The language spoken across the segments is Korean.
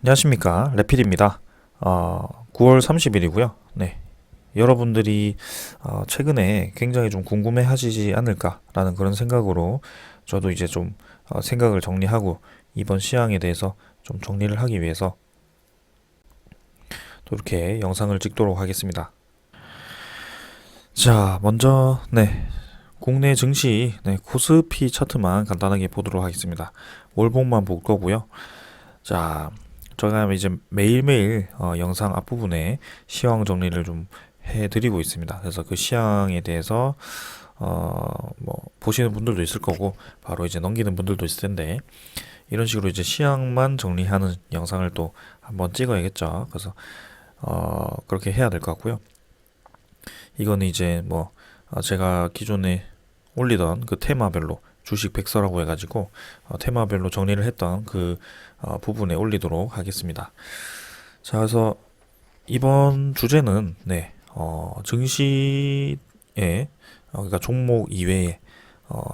안녕하십니까, 레필입니다. 9월 30일이고요. 네, 여러분들이 최근에 굉장히 좀 궁금해 하시지 않을까라는 그런 생각으로 저도 이제 좀 생각을 정리하고 이번 시황에 대해서 좀 정리를 하기 위해서 또 이렇게 영상을 찍도록 하겠습니다. 자, 먼저 국내 증시 코스피 차트만 간단하게 보도록 하겠습니다. 월봉만 볼 거고요. 자, 제가 이제 매일매일 영상 앞부분에 시황 정리를 좀 해드리고 있습니다. 그래서 그 시황에 대해서 뭐 보시는 분들도 있을 거고 바로 이제 넘기는 분들도 있을 텐데 이런 식으로 이제 시황만 정리하는 영상을 또 한번 찍어야겠죠. 그래서 그렇게 해야 될 것 같고요. 이거는 이제 뭐 제가 기존에 올리던 그 테마별로 주식 백서라고 해가지고 테마별로 정리를 했던 그 부분에 올리도록 하겠습니다. 자, 그래서 이번 주제는 증시에 그러니까 종목 이외에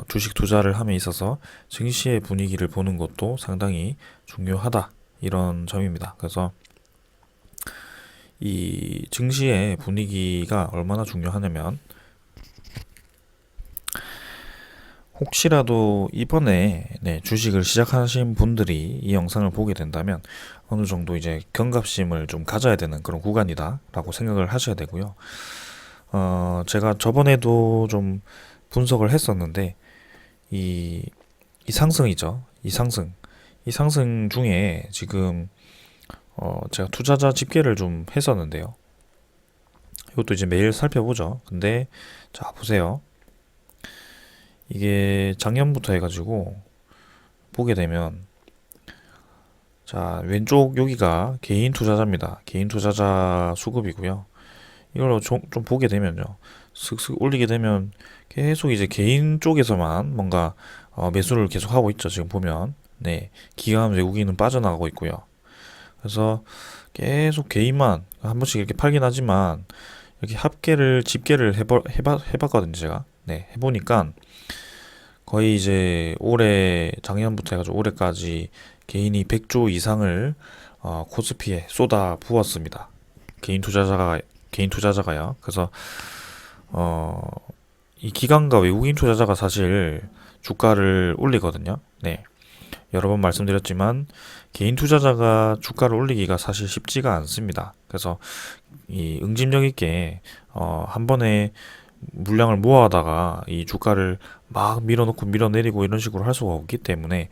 주식 투자를 함에 있어서 증시의 분위기를 보는 것도 상당히 중요하다 이런 점입니다. 그래서 이 증시의 분위기가 얼마나 중요하냐면 혹시라도 이번에 주식을 시작하신 분들이 이 영상을 보게 된다면 어느 정도 이제 경각심을 좀 가져야 되는 그런 구간이다라고 생각을 하셔야 되고요. 제가 저번에도 좀 분석을 했었는데 이, 이 상승이죠. 이 상승 중에 지금 제가 투자자 집계를 좀 했었는데요. 이것도 이제 매일 살펴보죠. 근데 자 보세요. 이게 작년부터 해가지고 보게 되면 자 왼쪽 여기가 개인 투자자입니다. 개인 투자자 수급이고요. 이걸로 좀 보게 되면요. 슥슥 올리게 되면 계속 이제 개인 쪽에서만 뭔가 매수를 계속 하고 있죠. 지금 보면 기관 외국인은 빠져나가고 있고요. 그래서 계속 개인만 한 번씩 이렇게 팔긴 하지만 이렇게 합계를 집계를 해봤거든요. 제가 해보니까 거의 이제 올해 작년부터 해가지고 올해까지 개인이 100조 이상을 코스피에 쏟아 부었습니다. 개인 투자자가요. 그래서 이 기관과 외국인 투자자가 사실 주가를 올리거든요. 여러 번 말씀드렸지만 개인 투자자가 주가를 올리기가 사실 쉽지가 않습니다. 그래서 이 응집력 있게 한 번에 물량을 모아다가 이 주가를 막 밀어놓고 밀어내리고 이런 식으로 할 수가 없기 때문에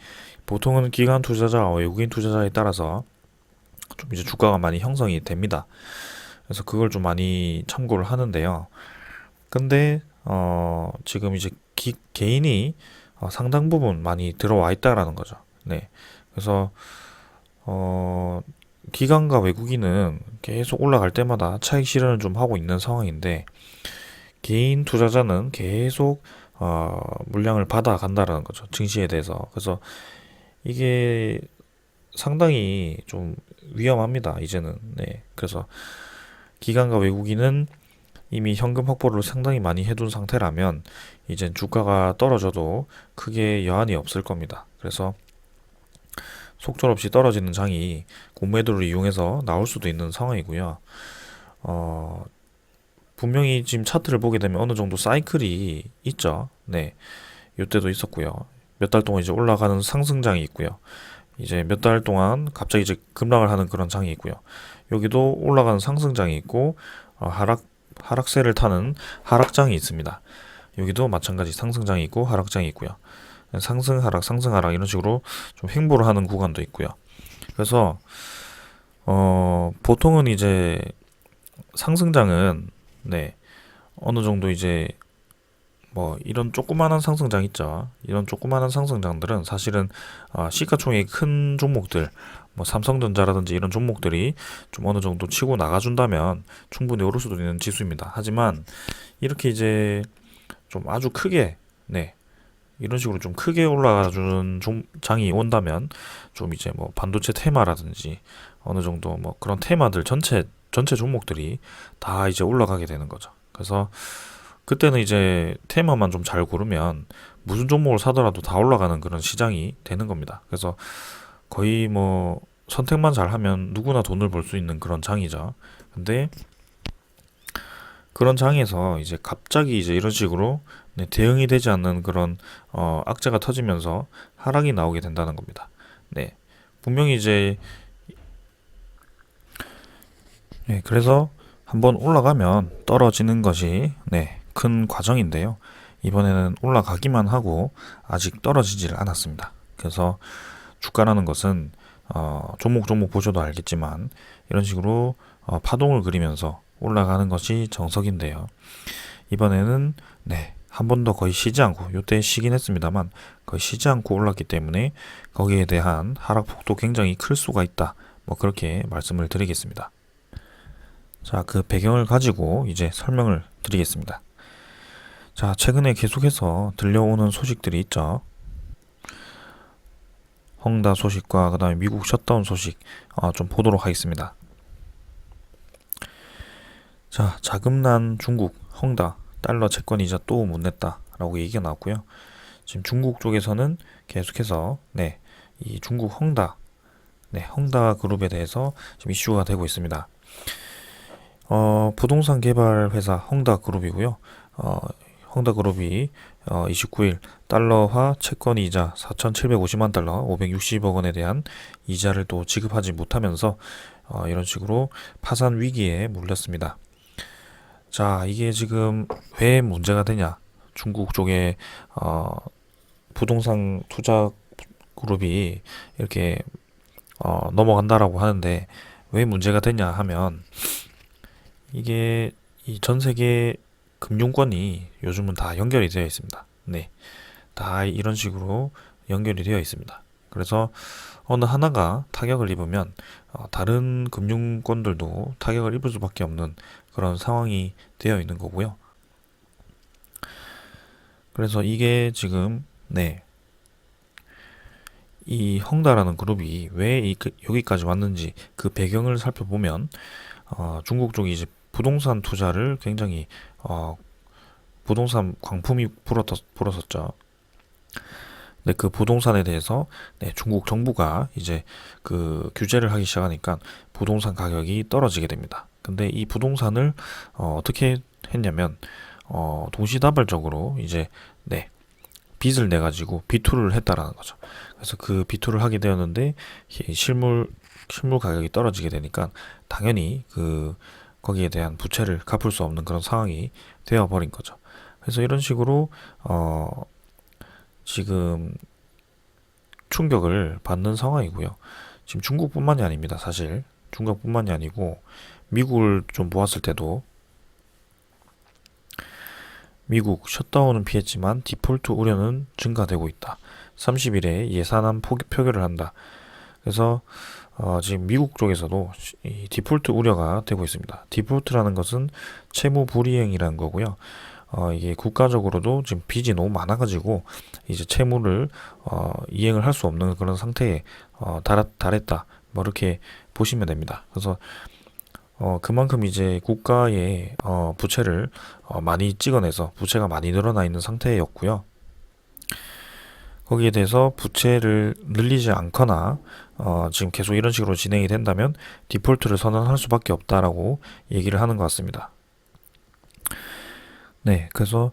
보통은 기관 투자자, 외국인 투자자에 따라서 좀 이제 주가가 많이 형성이 됩니다. 그래서 그걸 좀 많이 참고를 하는데요. 근데 지금 이제 개인이 상당 부분 많이 들어와 있다라는 거죠. 그래서 기관과 외국인은 계속 올라갈 때마다 차익 실현을 좀 하고 있는 상황인데 개인 투자자는 계속 물량을 받아간다라는 거죠. 증시에 대해서. 그래서 이게 상당히 좀 위험합니다. 이제는. 그래서 기관과 외국인은 이미 현금 확보를 상당히 많이 해둔 상태라면 이젠 주가가 떨어져도 크게 여한이 없을 겁니다. 그래서 속절없이 떨어지는 장이 공매도를 이용해서 나올 수도 있는 상황이고요. 분명히 지금 차트를 보게 되면 어느 정도 사이클이 있죠. 이때도 있었고요. 몇 달 동안 이제 올라가는 상승장이 있고요. 이제 몇 달 동안 갑자기 이제 급락을 하는 그런 장이 있고요. 여기도 올라가는 상승장이 있고 하락세를 타는 하락장이 있습니다. 여기도 마찬가지 상승장이 있고 하락장이 있고요. 상승 하락 상승 하락 이런 식으로 좀 횡보를 하는 구간도 있고요. 그래서 보통은 이제 상승장은 어느 정도 이제 뭐 이런 조그마한 상승장 있죠. 이런 조그마한 상승장들은 사실은 시가총액이 큰 종목들, 뭐 삼성전자라든지 이런 종목들이 좀 어느 정도 치고 나가준다면 충분히 오를 수도 있는 지수입니다. 하지만 이렇게 이제 좀 아주 크게 이런 식으로 좀 크게 올라가주는 장이 온다면 좀 이제 뭐 반도체 테마라든지 어느 정도 뭐 그런 테마들 전체 종목들이 다 이제 올라가게 되는 거죠. 그래서 그때는 이제 테마만 좀 잘 고르면 무슨 종목을 사더라도 다 올라가는 그런 시장이 되는 겁니다. 그래서 거의 뭐 선택만 잘하면 누구나 돈을 벌 수 있는 그런 장이죠. 근데 그런 장에서 이제 갑자기 이제 이런 식으로 대응이 되지 않는 그런 악재가 터지면서 하락이 나오게 된다는 겁니다. 네, 분명히 이제 그래서 한번 올라가면 떨어지는 것이 큰 과정인데요. 이번에는 올라가기만 하고 아직 떨어지질 않았습니다. 그래서 주가라는 것은 조목 조목 보셔도 알겠지만 이런 식으로 파동을 그리면서 올라가는 것이 정석인데요. 이번에는 한 번 더 거의 쉬지 않고 요때 쉬긴 했습니다만 거의 쉬지 않고 올랐기 때문에 거기에 대한 하락폭도 굉장히 클 수가 있다. 뭐 그렇게 말씀을 드리겠습니다. 자, 그 배경을 가지고 이제 설명을 드리겠습니다. 자, 최근에 계속해서 들려오는 소식들이 있죠. 헝다 소식과 그 다음에 미국 셧다운 소식 좀 보도록 하겠습니다. 자, 자금난 중국 헝다 달러 채권 이자 또 못 냈다 라고 얘기가 나왔고요. 지금 중국 쪽에서는 계속해서 이 중국 헝다 그룹에 대해서 지금 이슈가 되고 있습니다. 부동산 개발 회사 헝다 그룹이고요. 헝다 그룹이 29일 달러화 채권 이자 4,750만 달러 560억 원에 대한 이자를 또 지급하지 못하면서 이런 식으로 파산 위기에 몰렸습니다. 자, 이게 지금 왜 문제가 되냐? 중국 쪽에 부동산 투자 그룹이 이렇게 넘어간다라고 하는데 왜 문제가 되냐 하면 이게 이 전 세계 금융권이 요즘은 다 연결이 되어 있습니다. 네, 다 이런 식으로 연결이 되어 있습니다. 그래서 어느 하나가 타격을 입으면 다른 금융권들도 타격을 입을 수밖에 없는 그런 상황이 되어 있는 거고요. 그래서 이게 지금 이 헝다라는 그룹이 왜 여기까지 왔는지 그 배경을 살펴보면 중국 쪽이 이제 부동산 투자를 굉장히 부동산 광풍이 불었었죠. 그 부동산에 대해서 중국 정부가 이제 그 규제를 하기 시작하니까 부동산 가격이 떨어지게 됩니다. 근데 이 부동산을 어떻게 했냐면 동시다발적으로 이제 빚을 내 가지고 비투를 했다라는 거죠. 그래서 그 비투를 하게 되었는데 실물 가격이 떨어지게 되니까 당연히 거기에 대한 부채를 갚을 수 없는 그런 상황이 되어 버린 거죠. 그래서 이런 식으로 지금 충격을 받는 상황이고요. 지금 중국뿐만이 아닙니다. 사실 중국뿐만이 아니고 미국을 좀 보았을 때도 미국 셧다운은 피했지만 디폴트 우려는 증가되고 있다. 30일에 예산안 표결을 한다. 그래서 지금 미국 쪽에서도 이 디폴트 우려가 되고 있습니다. 디폴트라는 것은 채무 불이행이라는 거고요. 이게 국가적으로도 지금 빚이 너무 많아가지고 이제 채무를 이행을 할 수 없는 그런 상태에 달했다. 뭐 이렇게 보시면 됩니다. 그래서 그만큼 이제 국가의 부채를 많이 찍어내서 부채가 많이 늘어나 있는 상태였고요. 거기에 대해서 부채를 늘리지 않거나 지금 계속 이런 식으로 진행이 된다면 디폴트를 선언할 수밖에 없다라고 얘기를 하는 것 같습니다. 그래서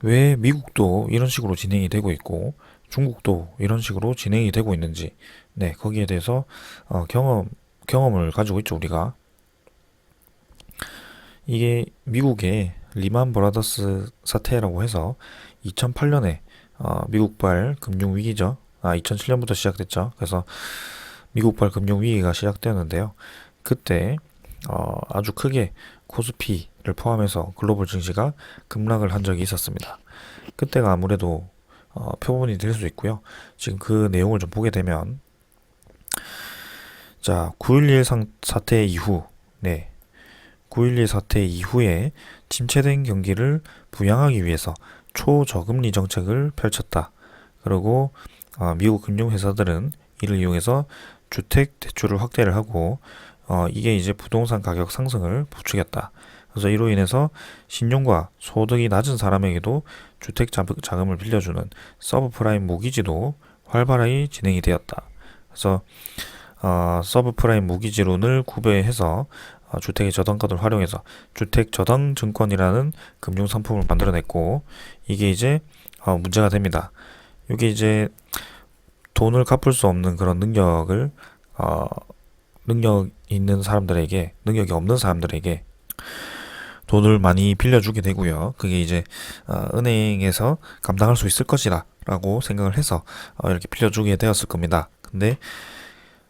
왜 미국도 이런 식으로 진행이 되고 있고 중국도 이런 식으로 진행이 되고 있는지 거기에 대해서 경험을 가지고 있죠, 우리가. 이게 미국의 리만 브라더스 사태라고 해서 2008년에 미국발 금융위기죠. 2007년부터 시작됐죠. 그래서 미국발 금융위기가 시작되었는데요. 그때 아주 크게 코스피를 포함해서 글로벌 증시가 급락을 한 적이 있었습니다. 그때가 아무래도 표본이 될 수 있고요. 지금 그 내용을 좀 보게 되면 자, 9.11 사태 이후 9.11 사태 이후에 침체된 경기를 부양하기 위해서 초저금리 정책을 펼쳤다. 그리고 미국 금융회사들은 이를 이용해서 주택 대출을 확대를 하고 이게 이제 부동산 가격 상승을 부추겼다. 그래서 이로 인해서 신용과 소득이 낮은 사람에게도 주택 자금을 빌려주는 서브프라임 모기지도 활발하게 진행이 되었다. 그래서 서브프라임 모기지론을 구매해서 주택의 저당가를 활용해서 주택저당증권이라는 금융상품을 만들어냈고, 이게 이제 문제가 됩니다. 이게 이제 돈을 갚을 수 없는 그런 어, 능력 있는 사람들에게, 능력이 없는 사람들에게 돈을 많이 빌려주게 되고요. 그게 이제 은행에서 감당할 수 있을 것이다 라고 생각을 해서 이렇게 빌려주게 되었을 겁니다. 근데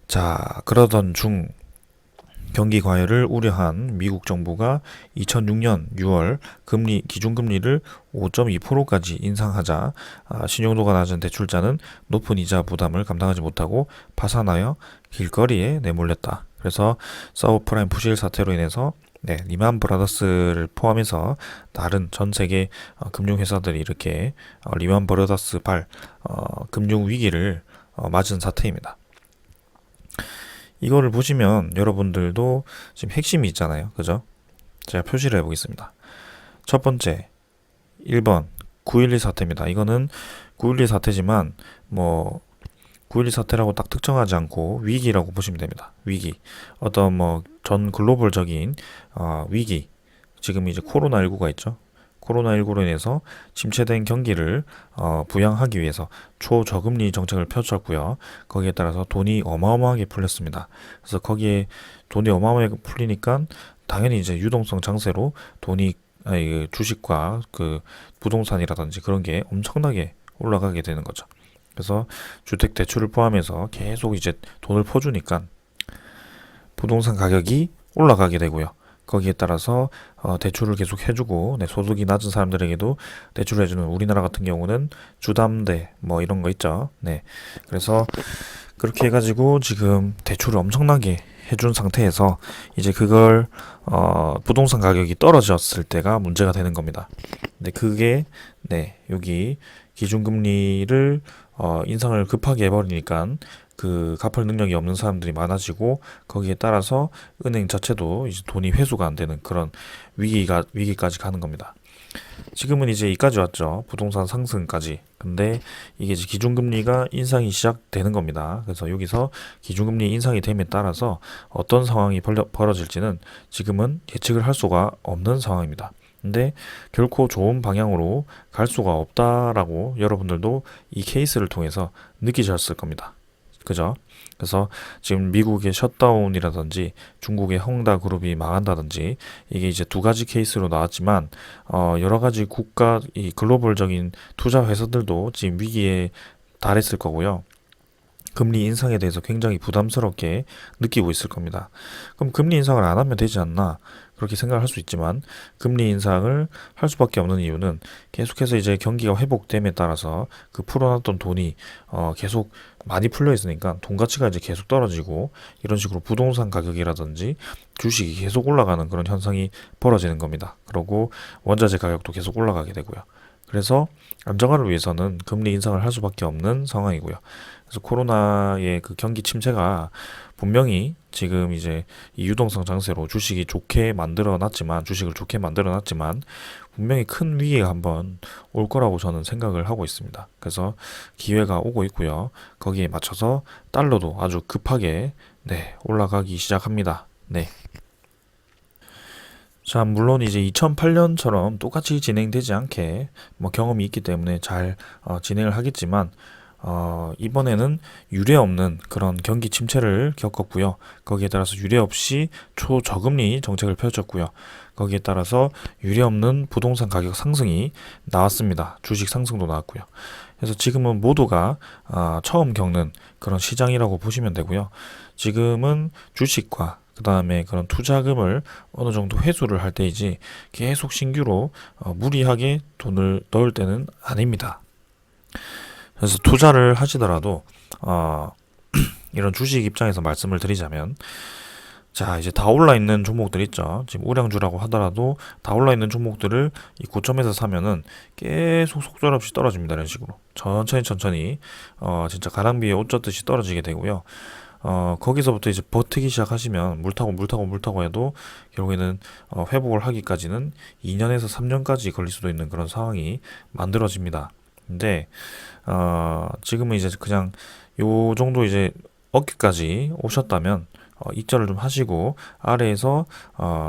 자, 그러던 중 경기 과열을 우려한 미국 정부가 2006년 6월 기준금리를 5.2%까지 인상하자 신용도가 낮은 대출자는 높은 이자 부담을 감당하지 못하고 파산하여 길거리에 내몰렸다. 그래서 서브프라임 부실 사태로 인해서 리만 브라더스를 포함해서 다른 전 세계 금융회사들이 이렇게 리만 브라더스 금융 위기를 맞은 사태입니다. 이거를 보시면 여러분들도 지금 핵심이 있잖아요. 그죠? 제가 표시를 해보겠습니다. 첫 번째, 1번 9.12 사태입니다. 이거는 9.12 사태지만 9.12 사태라고 딱 특정하지 않고 위기라고 보시면 됩니다. 위기. 어떤 전 글로벌적인 위기. 지금 이제 코로나19가 있죠. 코로나19로 인해서 침체된 경기를 부양하기 위해서 초저금리 정책을 펼쳤고요. 거기에 따라서 돈이 어마어마하게 풀렸습니다. 그래서 거기에 돈이 어마어마하게 풀리니까 당연히 이제 유동성 장세로 주식과 그 부동산이라든지 그런 게 엄청나게 올라가게 되는 거죠. 그래서 주택 대출을 포함해서 계속 이제 돈을 퍼주니까 부동산 가격이 올라가게 되고요. 거기에 따라서 대출을 계속 해주고 소득이 낮은 사람들에게도 대출을 해주는 우리나라 같은 경우는 주담대 이런 거 있죠. 그래서 그렇게 해가지고 지금 대출을 엄청나게 해준 상태에서 이제 그걸 부동산 가격이 떨어졌을 때가 문제가 되는 겁니다. 근데 그게 여기 기준금리를 인상을 급하게 해버리니까 그 갚을 능력이 없는 사람들이 많아지고 거기에 따라서 은행 자체도 이제 돈이 회수가 안 되는 그런 위기까지 가는 겁니다. 지금은 이제 이까지 왔죠. 부동산 상승까지. 근데 이게 이제 기준금리가 인상이 시작되는 겁니다. 그래서 여기서 기준금리 인상이 됨에 따라서 어떤 상황이 벌어질지는 지금은 예측을 할 수가 없는 상황입니다. 근데 결코 좋은 방향으로 갈 수가 없다라고 여러분들도 이 케이스를 통해서 느끼셨을 겁니다. 그죠? 그래서 지금 미국의 셧다운이라든지 중국의 헝다 그룹이 망한다든지 이게 이제 두 가지 케이스로 나왔지만 여러 가지 이 글로벌적인 투자 회사들도 지금 위기에 달했을 거고요. 금리 인상에 대해서 굉장히 부담스럽게 느끼고 있을 겁니다. 그럼 금리 인상을 안 하면 되지 않나? 그렇게 생각을 할 수 있지만 금리 인상을 할 수밖에 없는 이유는 계속해서 이제 경기가 회복됨에 따라서 그 풀어놨던 돈이 계속 많이 풀려 있으니까 돈 가치가 이제 계속 떨어지고 이런 식으로 부동산 가격이라든지 주식이 계속 올라가는 그런 현상이 벌어지는 겁니다. 그리고 원자재 가격도 계속 올라가게 되고요. 그래서 안정화를 위해서는 금리 인상을 할 수밖에 없는 상황이고요. 그래서 코로나의 그 경기 침체가 분명히 지금 이제 이 유동성 장세로 주식을 좋게 만들어 놨지만 분명히 큰 위기가 한번 올 거라고 저는 생각을 하고 있습니다. 그래서 기회가 오고 있고요. 거기에 맞춰서 달러도 아주 급하게 올라가기 시작합니다. 자, 물론 이제 2008년처럼 똑같이 진행되지 않게 경험이 있기 때문에 잘 진행을 하겠지만 이번에는 유례 없는 그런 경기 침체를 겪었고요. 거기에 따라서 유례 없이 초저금리 정책을 펼쳤고요. 거기에 따라서 유례 없는 부동산 가격 상승이 나왔습니다. 주식 상승도 나왔고요. 그래서 지금은 모두가 처음 겪는 그런 시장이라고 보시면 되고요. 지금은 주식과 그 다음에 그런 투자금을 어느 정도 회수를 할 때이지 계속 신규로 무리하게 돈을 넣을 때는 아닙니다. 그래서 투자를 하시더라도 이런 주식 입장에서 말씀을 드리자면 자, 이제 다 올라 있는 종목들 있죠. 지금 우량주라고 하더라도 다 올라 있는 종목들을 이 고점에서 사면은 계속 속절없이 떨어집니다. 이런 식으로 천천히 진짜 가랑비에 옷 젖듯이 떨어지게 되고요. 거기서부터 이제 버티기 시작하시면 물 타고 해도 결국에는 회복을 하기까지는 2년에서 3년까지 걸릴 수도 있는 그런 상황이 만들어집니다. 근데 지금은 이제 그냥 요 정도 이제 어깨까지 오셨다면 익절을 좀 하시고 아래에서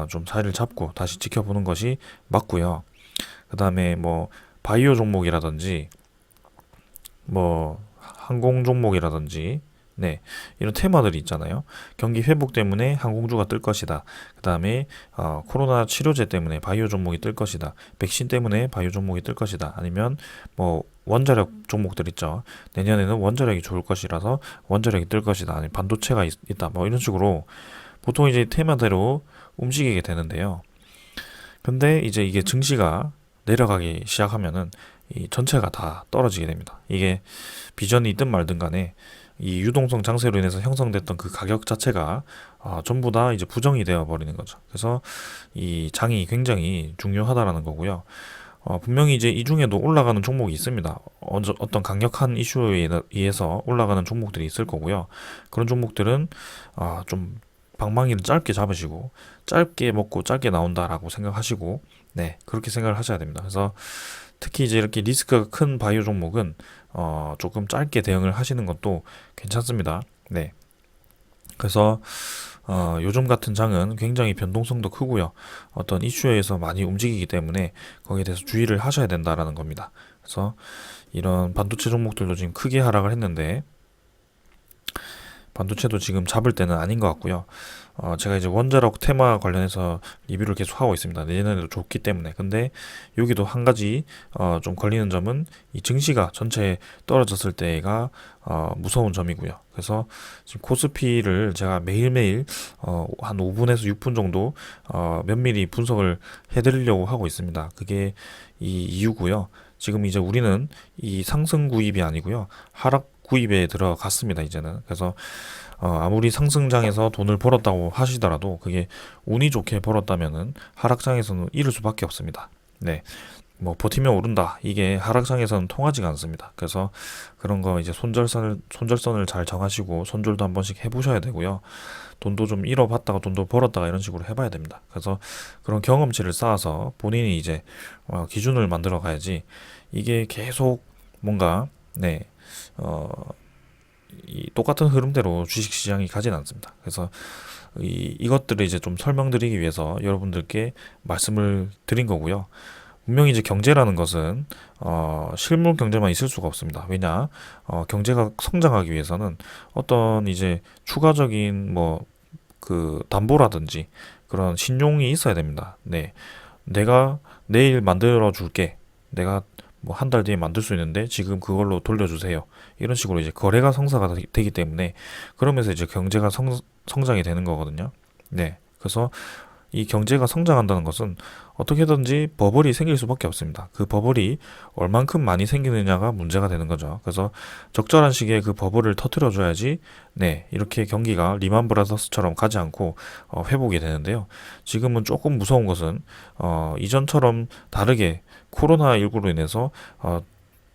좀 자리를 잡고 다시 지켜보는 것이 맞고요. 그 다음에 뭐 바이오 종목이라든지 뭐 항공 종목이라든지 네, 이런 테마들이 있잖아요. 경기 회복 때문에 항공주가 뜰 것이다. 그 다음에 코로나 치료제 때문에 바이오 종목이 뜰 것이다. 백신 때문에 바이오 종목이 뜰 것이다. 아니면 뭐 원자력 종목들 있죠. 내년에는 원자력이 좋을 것이라서 원자력이 뜰 것이다. 아니면 반도체가 있다. 뭐 이런 식으로 보통 이제 테마대로 움직이게 되는데요. 근데 이제 이게 증시가 내려가기 시작하면은 이 전체가 다 떨어지게 됩니다. 이게 비전이 있든 말든 간에 이 유동성 장세로 인해서 형성됐던 그 가격 자체가 전부 다 이제 부정이 되어 버리는 거죠. 그래서 이 장이 굉장히 중요하다라는 거고요. 분명히 이제 이 중에도 올라가는 종목이 있습니다. 어떤 강력한 이슈에 의해서 올라가는 종목들이 있을 거고요. 그런 종목들은 좀 방망이를 짧게 잡으시고 짧게 먹고 짧게 나온다라고 생각하시고 네 그렇게 생각을 하셔야 됩니다. 그래서 특히 이제 이렇게 리스크가 큰 바이오 종목은 조금 짧게 대응을 하시는 것도 괜찮습니다. 네. 그래서 요즘 같은 장은 굉장히 변동성도 크고요. 어떤 이슈에 의해서 많이 움직이기 때문에 거기에 대해서 주의를 하셔야 된다라는 겁니다. 그래서 이런 반도체 종목들도 지금 크게 하락을 했는데 반도체도 지금 잡을 때는 아닌 것 같고요. 제가 이제 원자력 테마 관련해서 리뷰를 계속 하고 있습니다. 내년에도 좋기 때문에. 근데 여기도 한 가지 좀 걸리는 점은 이 증시가 전체 떨어졌을 때가 무서운 점이고요. 그래서 지금 코스피를 제가 매일매일 한 5분에서 6분 정도 면밀히 분석을 해드리려고 하고 있습니다. 그게 이 이유고요. 지금 이제 우리는 이 상승 구입이 아니고요. 하락 구입에 들어갔습니다, 이제는. 그래서 아무리 상승장에서 돈을 벌었다고 하시더라도 그게 운이 좋게 벌었다면은 하락장에서는 잃을 수밖에 없습니다. 네. 뭐 버티면 오른다. 이게 하락장에서는 통하지가 않습니다. 그래서 그런 거 이제 손절선을 잘 정하시고 손절도 한 번씩 해보셔야 되고요. 돈도 좀 잃어봤다가 돈도 벌었다가 이런 식으로 해봐야 됩니다. 그래서 그런 경험치를 쌓아서 본인이 이제 기준을 만들어 가야지 이게 계속 뭔가 네, 이 똑같은 흐름대로 주식시장이 가진 않습니다. 그래서 이것들을 이제 좀 설명드리기 위해서 여러분들께 말씀을 드린 거고요. 분명히 이제 경제라는 것은 실물 경제만 있을 수가 없습니다. 왜냐, 경제가 성장하기 위해서는 어떤 이제 추가적인 뭐 그 담보라든지 그런 신용이 있어야 됩니다. 네, 내가 내일 만들어 줄게. 내가 뭐 한 달 뒤에 만들 수 있는데 지금 그걸로 돌려주세요. 이런 식으로 이제 거래가 성사가 되기 때문에 그러면서 이제 경제가 성장이 되는 거거든요. 네, 그래서 이 경제가 성장한다는 것은 어떻게든지 버블이 생길 수밖에 없습니다. 그 버블이 얼만큼 많이 생기느냐가 문제가 되는 거죠. 그래서 적절한 시기에 그 버블을 터트려 줘야지 네, 이렇게 경기가 리만 브라더스처럼 가지 않고 회복이 되는데요. 지금은 조금 무서운 것은 이전처럼 다르게 코로나19로 인해서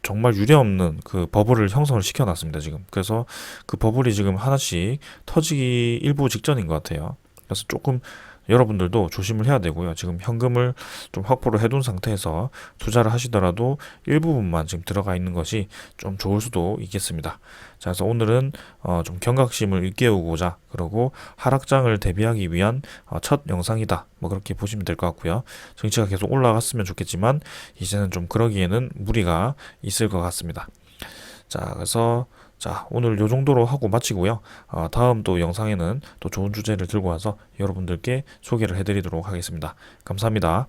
정말 유례없는 그 버블을 형성을 시켜놨습니다, 지금. 그래서 그 버블이 지금 하나씩 터지기 일부 직전인 것 같아요. 그래서 조금 여러분들도 조심을 해야 되고요. 지금 현금을 좀 확보를 해둔 상태에서 투자를 하시더라도 일부분만 지금 들어가 있는 것이 좀 좋을 수도 있겠습니다. 자, 그래서 오늘은 좀 경각심을 일깨우고자 그리고 하락장을 대비하기 위한 첫 영상이다. 뭐 그렇게 보시면 될 것 같고요. 증시가 계속 올라갔으면 좋겠지만 이제는 좀 그러기에는 무리가 있을 것 같습니다. 자, 그래서 오늘 요 정도로 하고 마치고요. 다음 또 영상에는 또 좋은 주제를 들고 와서 여러분들께 소개를 해드리도록 하겠습니다. 감사합니다.